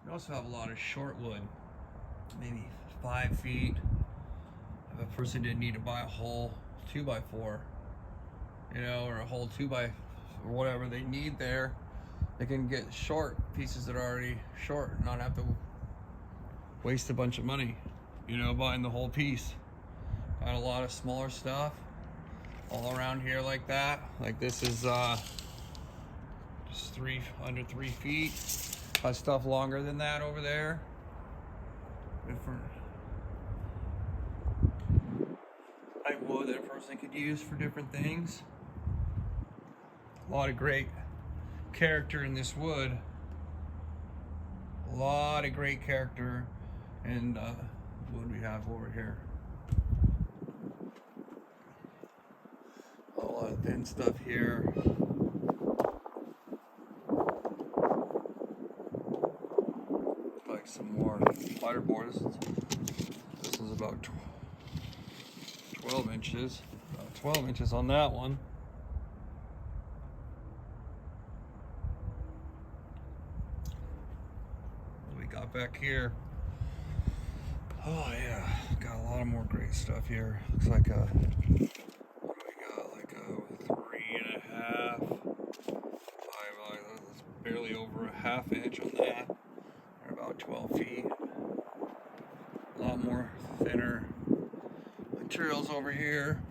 We also have a lot of short wood, maybe 5 feet. If a person didn't need to buy a whole 2x4, you know, or a whole 2x or whatever they need there, they can get short pieces that are already short and not have to waste a bunch of money, you know, buying the whole piece. Got a lot of smaller stuff all around here like that. Like this is just under 3 feet. Got stuff longer than that over there. Different type of wood that a person could use for different things. A lot of great character in this wood. A lot of great character in wood we have over here. A lot of thin stuff here. Like some more fighter boards. This is about 12 inches. About 12 inches on that one. What we got back here? Oh yeah, got a lot of more great stuff here. Looks like a, what do we got? Like a 3.5. That's barely over a half inch on that. They're about 12 feet. A lot more thinner materials over here.